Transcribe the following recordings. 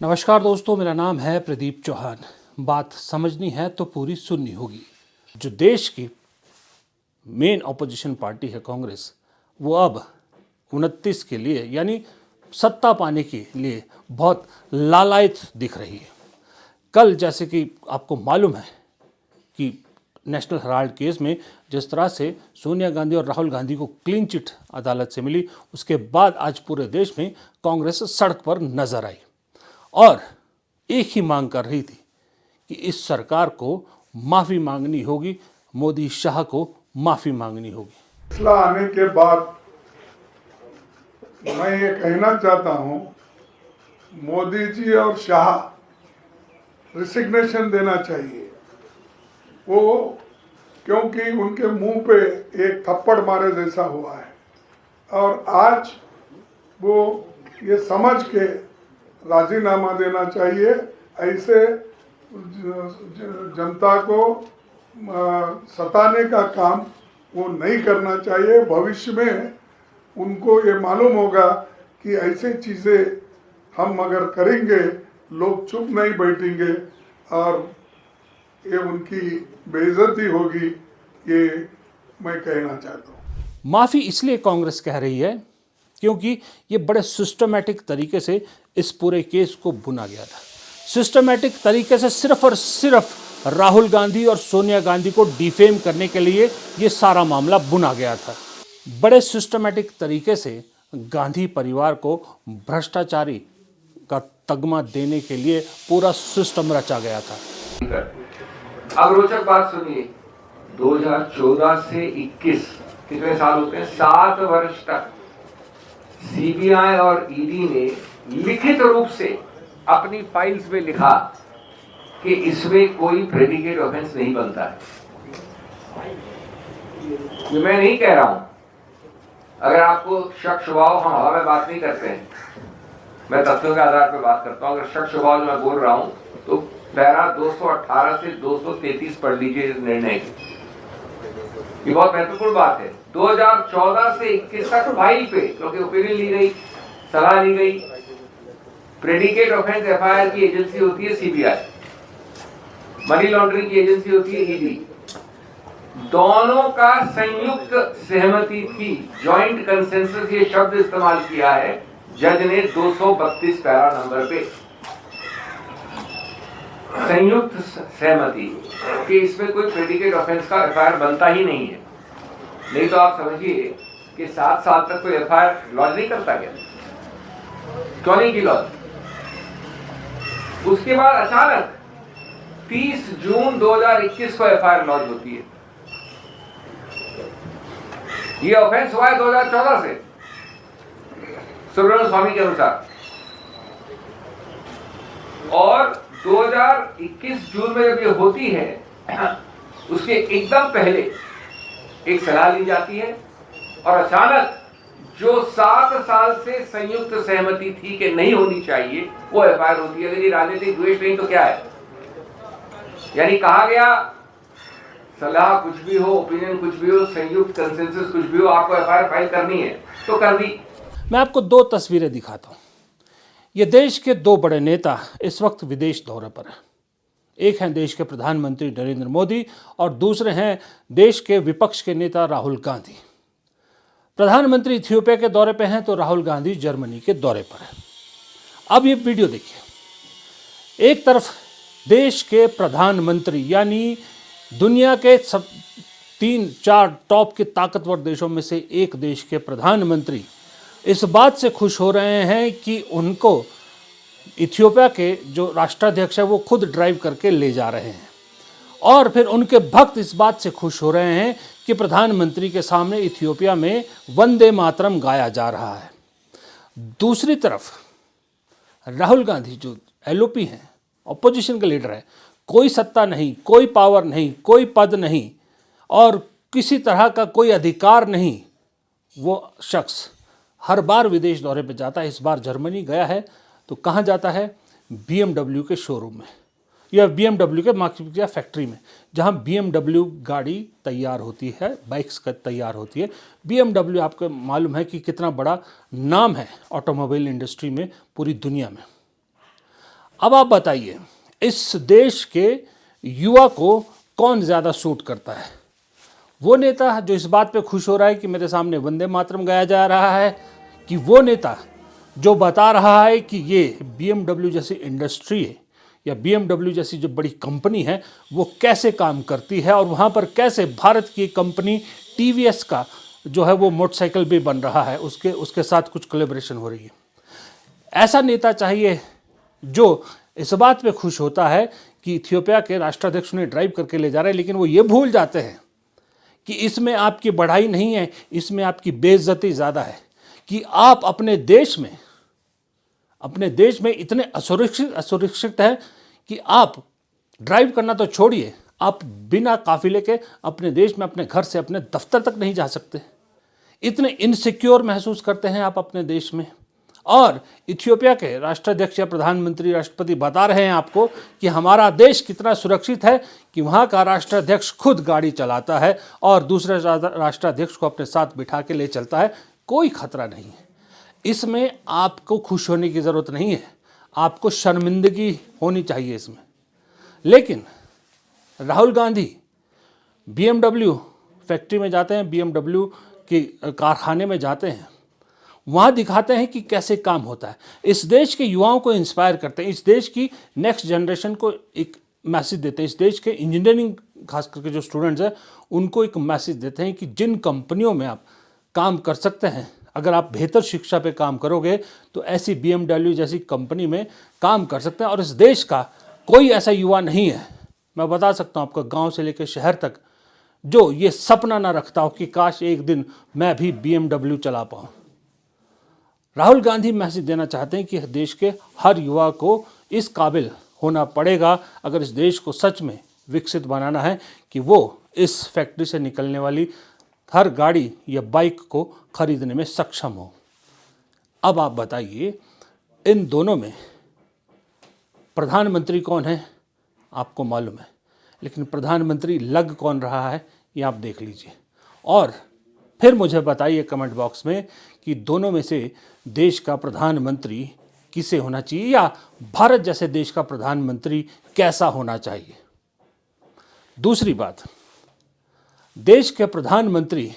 नमस्कार दोस्तों, मेरा नाम है प्रदीप चौहान। बात समझनी है तो पूरी सुननी होगी। जो देश की मेन ऑपोजिशन पार्टी है कांग्रेस, वो अब 29 के लिए यानी सत्ता पाने के लिए बहुत लालायित दिख रही है। कल जैसे कि आपको मालूम है कि नेशनल हेराल्ड केस में जिस तरह से सोनिया गांधी और राहुल गांधी को क्लीन चिट अदालत से मिली, उसके बाद आज पूरे देश में कांग्रेस सड़क पर नजर आई और एक ही मांग कर रही थी कि इस सरकार को माफ़ी मांगनी होगी, मोदी शाह को माफ़ी मांगनी होगी। फैसला आने के बाद मैं ये कहना चाहता हूँ, मोदी जी और शाह रिसिग्नेशन देना चाहिए। वो क्योंकि उनके मुंह पे एक थप्पड़ मारे जैसा हुआ है और आज वो ये समझ के राजीनामा देना चाहिए। ऐसे जनता को सताने का काम वो नहीं करना चाहिए। भविष्य में उनको ये मालूम होगा कि ऐसे चीज़ें हम अगर करेंगे लोग चुप नहीं बैठेंगे और ये उनकी बेइज्जती होगी, ये मैं कहना चाहता हूँ। माफ़ी इसलिए कांग्रेस कह रही है क्योंकि ये बड़े सिस्टमैटिक तरीके से इस पूरे केस को बुना गया था। सिस्टमैटिक तरीके से सिर्फ और सिर्फ राहुल गांधी और सोनिया गांधी को डिफेम करने के लिए ये सारा मामला बुना गया था। बड़े सिस्टमैटिक तरीके से गांधी परिवार को भ्रष्टाचारी का तगमा देने के लिए पूरा सिस्टम रचा गया था। अब रोचक बात सुनिए, 2014 से 21 कितने साल होते हैं? 7 वर्ष तक सीबीआई और ईडी ने लिखित रूप से अपनी फाइल्स में लिखा कि इसमें कोई प्रेडिकेट ऑफेंस नहीं बनता है। ये मैं नहीं कह रहा हूं। अगर आपको शक शुभाव, हम हवा में बात नहीं करते हैं, मैं तथ्यों के आधार पर बात करता हूं। अगर शक शुभाव जो मैं बोल रहा हूं तो पैरा 218 से 233 पढ़ लीजिए निर्णय की। ये बहुत महत्वपूर्ण बात है। 2014 से 21 तक फाइल पे, क्योंकि ओपिनियन ली गई, सलाह ली गई। प्रेडिकेट ऑफेंस एफआईआर की एजेंसी होती है सीबीआई, मनी लॉन्ड्रिंग की एजेंसी होती है ईडी। दोनों का संयुक्त सहमति थी, जॉइंट कंसेंसस ये शब्द इस्तेमाल किया है जज ने 232 पैरा नंबर पे। संयुक्त सहमति कि इसमें कोई प्रेडिकेट ऑफेंस का एफआईआर बनता ही नहीं है। नहीं तो आप समझिए कि 7 साल तक कोई एफआईआर लॉन्च नहीं करता क्या? क्यों नहीं की लॉन्च? उसके बाद अचानक 30 जून 2021 को एफआईआर लॉन्च होती है। ये ऑफेंस हुआ है 2014 से सुब्रमण्यम स्वामी के अनुसार, और 2021 जून में जब ये होती है उसके एकदम पहले एक सलाह ली जाती है और अचानक जो 7 साल से संयुक्त सहमति थी कि नहीं होनी चाहिए वो एफआईआर होती है। अगर ये राजनीतिक द्वेष नहीं तो क्या है? यानी कहा गया सलाह कुछ भी हो, ओपिनियन कुछ भी हो, संयुक्त कंसेंसस कुछ भी हो, आपको एफआईआर फाइल करनी है तो कर दी। मैं आपको 2 तस्वीरें दिखाता हूँ। ये देश के 2 बड़े नेता इस वक्त विदेश दौरे पर हैं। एक हैं देश के प्रधानमंत्री नरेंद्र मोदी और दूसरे हैं देश के विपक्ष के नेता राहुल गांधी। प्रधानमंत्री इथियोपिया के दौरे पे हैं तो राहुल गांधी जर्मनी के दौरे पर हैं। अब ये वीडियो देखिए। एक तरफ देश के प्रधानमंत्री यानी दुनिया के 3-4 टॉप के ताकतवर देशों में से एक देश के प्रधानमंत्री इस बात से खुश हो रहे हैं कि उनको इथियोपिया के जो राष्ट्राध्यक्ष है वो खुद ड्राइव करके ले जा रहे हैं, और फिर उनके भक्त इस बात से खुश हो रहे हैं कि प्रधानमंत्री के सामने इथियोपिया में वंदे मातरम गाया जा रहा है। दूसरी तरफ राहुल गांधी जो एलओपी हैं, ऑपोजिशन के लीडर है, कोई सत्ता नहीं, कोई पावर नहीं, कोई पद नहीं और किसी तरह का कोई अधिकार नहीं, वो शख्स हर बार विदेश दौरे पे जाता है। इस बार जर्मनी गया है तो कहाँ जाता है? BMW के शोरूम में या BMW के मार्केट या फैक्ट्री में, जहाँ BMW गाड़ी तैयार होती है, बाइक्स का तैयार होती है। BMW आपको मालूम है कि कितना बड़ा नाम है ऑटोमोबाइल इंडस्ट्री में पूरी दुनिया में। अब आप बताइए, इस देश के युवा को कौन ज़्यादा सूट करता है? वो नेता जो इस बात पे खुश हो रहा है कि मेरे सामने वंदे मातरम गाया जा रहा है, कि वो नेता जो बता रहा है कि ये BMW जैसी इंडस्ट्री है या BMW जैसी जो बड़ी कंपनी है वो कैसे काम करती है, और वहाँ पर कैसे भारत की कंपनी TVS का जो है वो मोटरसाइकिल भी बन रहा है, उसके साथ कुछ कोलैबोरेशन हो रही है। ऐसा नेता चाहिए जो इस बात पे खुश होता है कि इथियोपिया के राष्ट्राध्यक्ष उन्हें ड्राइव करके ले जा रहे हैं, लेकिन वो ये भूल जाते हैं कि इसमें आपकी बढ़ाई नहीं है, इसमें आपकी बेइज्जती ज़्यादा है, कि आप अपने देश में इतने असुरक्षित हैं कि आप ड्राइव करना तो छोड़िए, आप बिना काफिले के अपने देश में अपने घर से अपने दफ्तर तक नहीं जा सकते। इतने इनसिक्योर महसूस करते हैं आप अपने देश में। और इथियोपिया के राष्ट्राध्यक्ष या प्रधानमंत्री, राष्ट्रपति बता रहे हैं आपको कि हमारा देश कितना सुरक्षित है कि वहाँ का राष्ट्राध्यक्ष खुद गाड़ी चलाता है और दूसरे राष्ट्राध्यक्ष को अपने साथ बिठा के ले चलता है, कोई खतरा नहीं है। इसमें आपको खुश होने की ज़रूरत नहीं है, आपको शर्मिंदगी होनी चाहिए इसमें। लेकिन राहुल गांधी BMW फैक्ट्री में जाते हैं, BMW के कारखाने में जाते हैं, वहाँ दिखाते हैं कि कैसे काम होता है, इस देश के युवाओं को इंस्पायर करते हैं, इस देश की नेक्स्ट जनरेशन को एक मैसेज देते हैं, इस देश के इंजीनियरिंग खास करके जो स्टूडेंट्स हैं उनको एक मैसेज देते हैं कि जिन कंपनियों में आप काम कर सकते हैं, अगर आप बेहतर शिक्षा पे काम करोगे तो ऐसी BMW जैसी कंपनी में काम कर सकते हैं। और इस देश का कोई ऐसा युवा नहीं है, मैं बता सकता हूँ आपको, गाँव से लेकर शहर तक, जो ये सपना ना रखता हो कि काश एक दिन मैं भी BMW चला पाऊँ। राहुल गांधी मैसेज देना चाहते हैं कि देश के हर युवा को इस काबिल होना पड़ेगा, अगर इस देश को सच में विकसित बनाना है, कि वो इस फैक्ट्री से निकलने वाली हर गाड़ी या बाइक को खरीदने में सक्षम हो। अब आप बताइए, इन दोनों में प्रधानमंत्री कौन है आपको मालूम है, लेकिन प्रधानमंत्री लग कौन रहा है ये आप देख लीजिए। और फिर मुझे बताइए कमेंट बॉक्स में कि दोनों में से देश का प्रधानमंत्री किसे होना चाहिए, या भारत जैसे देश का प्रधानमंत्री कैसा होना चाहिए। दूसरी बात, देश के प्रधानमंत्री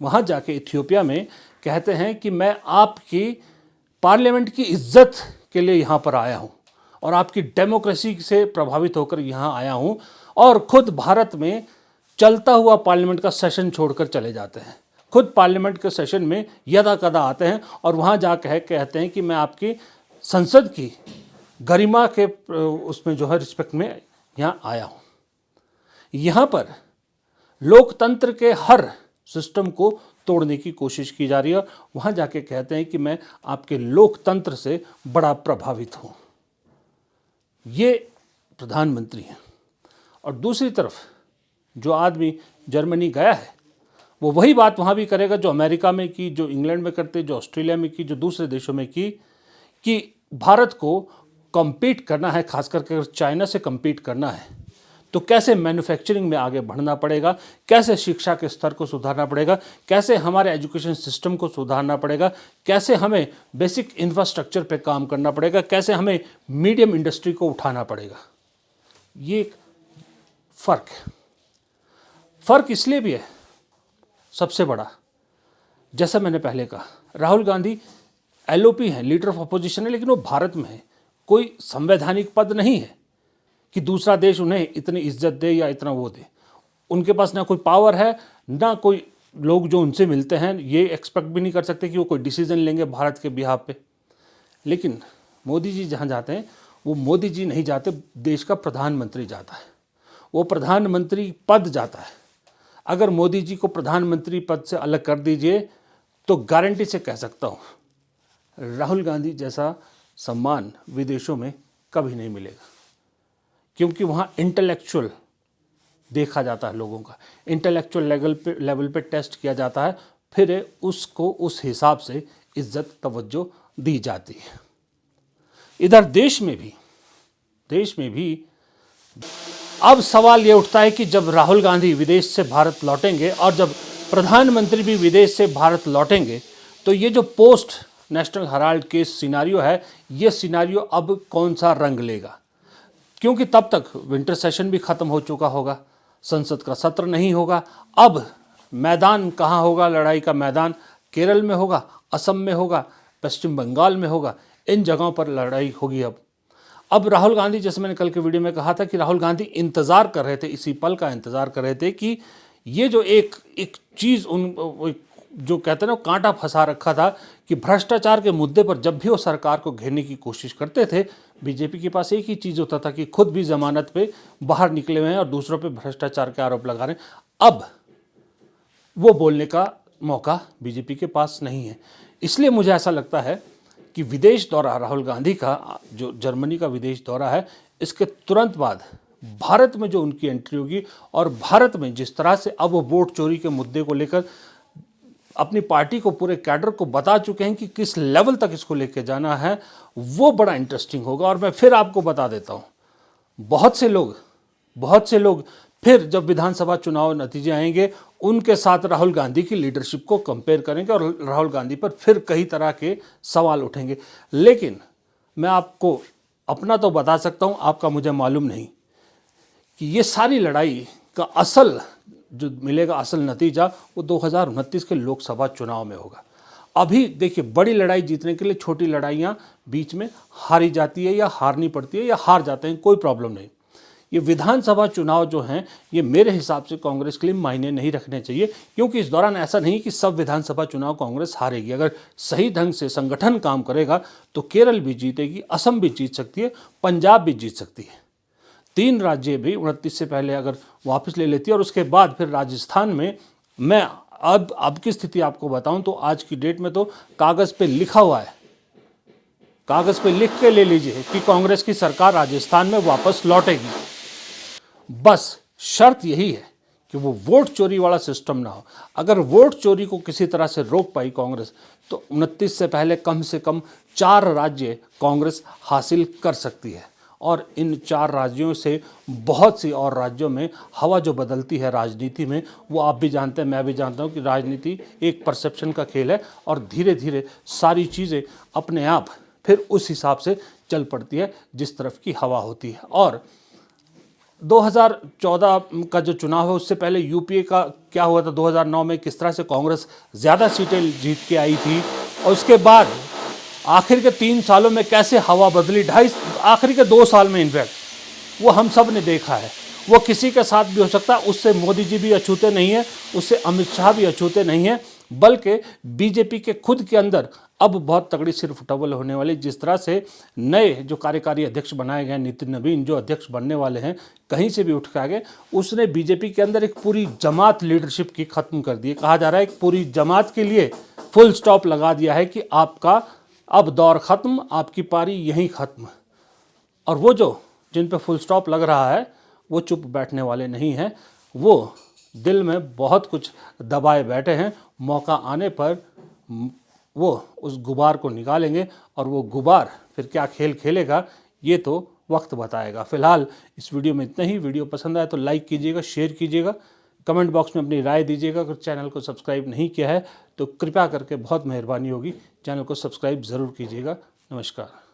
वहाँ जाके इथियोपिया में कहते हैं कि मैं आपकी पार्लियामेंट की इज्जत के लिए यहाँ पर आया हूँ और आपकी डेमोक्रेसी से प्रभावित होकर यहाँ आया हूँ, और खुद भारत में चलता हुआ पार्लियामेंट का सेशन छोड़कर चले जाते हैं, खुद पार्लियामेंट के सेशन में यदा कदा आते हैं और वहाँ जाकर कहते हैं कि मैं आपकी संसद की गरिमा के उसमें जो है रिस्पेक्ट में यहाँ आया हूँ। यहाँ पर लोकतंत्र के हर सिस्टम को तोड़ने की कोशिश की जा रही है, वहाँ जाके कहते हैं कि मैं आपके लोकतंत्र से बड़ा प्रभावित हूँ। ये प्रधानमंत्री हैं। और दूसरी तरफ जो आदमी जर्मनी गया है वो वही बात वहाँ भी करेगा जो अमेरिका में की, जो इंग्लैंड में करते, जो ऑस्ट्रेलिया में की, जो दूसरे देशों में की, कि भारत को कम्पीट करना है, खास करके अगर चाइना से कम्पीट करना है तो कैसे मैन्युफैक्चरिंग में आगे बढ़ना पड़ेगा, कैसे शिक्षा के स्तर को सुधारना पड़ेगा, कैसे हमारे एजुकेशन सिस्टम को सुधारना पड़ेगा, कैसे हमें बेसिक इंफ्रास्ट्रक्चर पे काम करना पड़ेगा, कैसे हमें मीडियम इंडस्ट्री को उठाना पड़ेगा। ये एक फ़र्क है। फ़र्क इसलिए भी है सबसे बड़ा, जैसा मैंने पहले कहा, राहुल गांधी LOP हैं, लीडर ऑफ अपोजिशन है, लेकिन वो भारत में है, कोई संवैधानिक पद नहीं है कि दूसरा देश उन्हें इतनी इज्जत दे या इतना वो दे। उनके पास ना कोई पावर है, ना कोई लोग जो उनसे मिलते हैं ये एक्सपेक्ट भी नहीं कर सकते कि वो कोई डिसीजन लेंगे भारत के बिहाफ पे। लेकिन मोदी जी जहाँ जाते हैं वो मोदी जी नहीं जाते, देश का प्रधानमंत्री जाता है, वो प्रधानमंत्री पद जाता है। अगर मोदी जी को प्रधानमंत्री पद से अलग कर दीजिए तो गारंटी से कह सकता हूँ राहुल गांधी जैसा सम्मान विदेशों में कभी नहीं मिलेगा, क्योंकि वहाँ इंटेलेक्चुअल देखा जाता है, लोगों का इंटेलेक्चुअल लेवल पे टेस्ट किया जाता है, फिर उसको उस हिसाब से इज्जत तवज्जो दी जाती है। इधर देश में भी अब सवाल ये उठता है कि जब राहुल गांधी विदेश से भारत लौटेंगे और जब प्रधानमंत्री भी विदेश से भारत लौटेंगे तो ये जो पोस्ट नेशनल हेराल्ड के सिनारियो है, ये सिनारियो अब कौन सा रंग लेगा, क्योंकि तब तक विंटर सेशन भी ख़त्म हो चुका होगा, संसद का सत्र नहीं होगा। अब मैदान कहाँ होगा, लड़ाई का मैदान केरल में होगा, असम में होगा, पश्चिम बंगाल में होगा, इन जगहों पर लड़ाई होगी। अब राहुल गांधी, जैसे मैंने कल के वीडियो में कहा था कि राहुल गांधी इंतज़ार कर रहे थे, इसी पल का इंतज़ार कर रहे थे कि ये जो एक चीज़ जो कहते हैं ना, कांटा फंसा रखा था कि भ्रष्टाचार के मुद्दे पर जब भी वो सरकार को घेरने की कोशिश करते थे, बीजेपी के पास एक ही चीज़ होता था कि खुद भी जमानत पे बाहर निकले हुए हैं और दूसरों पे भ्रष्टाचार के आरोप लगा रहे हैं। अब वो बोलने का मौका बीजेपी के पास नहीं है। इसलिए मुझे ऐसा लगता है कि विदेश दौरा राहुल गांधी का, जो जर्मनी का विदेश दौरा है, इसके तुरंत बाद भारत में जो उनकी एंट्री होगी और भारत में जिस तरह से अब वो वोट चोरी के मुद्दे को लेकर अपनी पार्टी को, पूरे कैडर को बता चुके हैं कि किस लेवल तक इसको लेके जाना है, वो बड़ा इंटरेस्टिंग होगा। और मैं फिर आपको बता देता हूँ, बहुत से लोग फिर जब विधानसभा चुनाव नतीजे आएंगे, उनके साथ राहुल गांधी की लीडरशिप को कंपेयर करेंगे और राहुल गांधी पर फिर कई तरह के सवाल उठेंगे। लेकिन मैं आपको अपना तो बता सकता हूँ, आपका मुझे मालूम नहीं कि ये सारी लड़ाई का असल जो मिलेगा, असल नतीजा वो 2029 के लोकसभा चुनाव में होगा। अभी देखिए, बड़ी लड़ाई जीतने के लिए छोटी लड़ाइयाँ बीच में हारी जाती है या हारनी पड़ती है या हार जाते हैं, कोई प्रॉब्लम नहीं। ये विधानसभा चुनाव जो हैं, ये मेरे हिसाब से कांग्रेस के लिए मायने नहीं रखने चाहिए, क्योंकि इस दौरान ऐसा नहीं कि सब विधानसभा चुनाव कांग्रेस हारेगी। अगर सही ढंग से संगठन काम करेगा तो केरल भी जीतेगी, असम भी जीत सकती है, पंजाब भी जीत सकती है। 3 राज्य भी 29 से पहले अगर वापस ले लेती है और उसके बाद फिर राजस्थान में, मैं अब की स्थिति आपको बताऊं तो आज की डेट में तो कागज़ पे लिखा हुआ है, कागज़ पे लिख के ले लीजिए कि कांग्रेस की सरकार राजस्थान में वापस लौटेगी। बस शर्त यही है कि वो वोट चोरी वाला सिस्टम ना हो। अगर वोट चोरी को किसी तरह से रोक पाई कांग्रेस, तो 29 से पहले कम से कम 4 राज्य कांग्रेस हासिल कर सकती है। और इन 4 राज्यों से बहुत सी और राज्यों में हवा जो बदलती है राजनीति में, वो आप भी जानते हैं, मैं भी जानता हूँ कि राजनीति एक परसेप्शन का खेल है और धीरे धीरे सारी चीज़ें अपने आप फिर उस हिसाब से चल पड़ती है जिस तरफ की हवा होती है। और 2014 का जो चुनाव है, उससे पहले यूपीए का क्या हुआ था, 2009 में किस तरह से कांग्रेस ज़्यादा सीटें जीत के आई थी, और उसके बाद आखिर के 3 सालों में कैसे हवा बदली, आखिर के 2 साल में इनफैक्ट, वो हम सब ने देखा है। वो किसी के साथ भी हो सकता है, उससे मोदी जी भी अछूते नहीं हैं, उससे अमित शाह भी अछूते नहीं हैं, बल्कि बीजेपी के खुद के अंदर अब बहुत तगड़ी सिर फुटबल होने वाली। जिस तरह से नए जो कार्यकारी अध्यक्ष बनाए गए, नितिन नवीन जो अध्यक्ष बनने वाले हैं, कहीं से भी उठ के आ गए, उसने बीजेपी के अंदर एक पूरी जमात लीडरशिप की ख़त्म कर दी। कहा जा रहा है कि पूरी जमात के लिए फुल स्टॉप लगा दिया है कि आपका अब दौर ख़त्म, आपकी पारी यहीं ख़त्म। और वो जो जिन पे फुल स्टॉप लग रहा है, वो चुप बैठने वाले नहीं हैं, वो दिल में बहुत कुछ दबाए बैठे हैं। मौका आने पर वो उस गुबार को निकालेंगे और वो गुबार फिर क्या खेल खेलेगा, ये तो वक्त बताएगा। फिलहाल इस वीडियो में इतना ही। वीडियो पसंद आए तो लाइक कीजिएगा, शेयर कीजिएगा, कमेंट बॉक्स में अपनी राय दीजिएगा। अगर चैनल को सब्सक्राइब नहीं किया है तो कृपया करके बहुत मेहरबानी होगी, चैनल को सब्सक्राइब ज़रूर कीजिएगा। नमस्कार।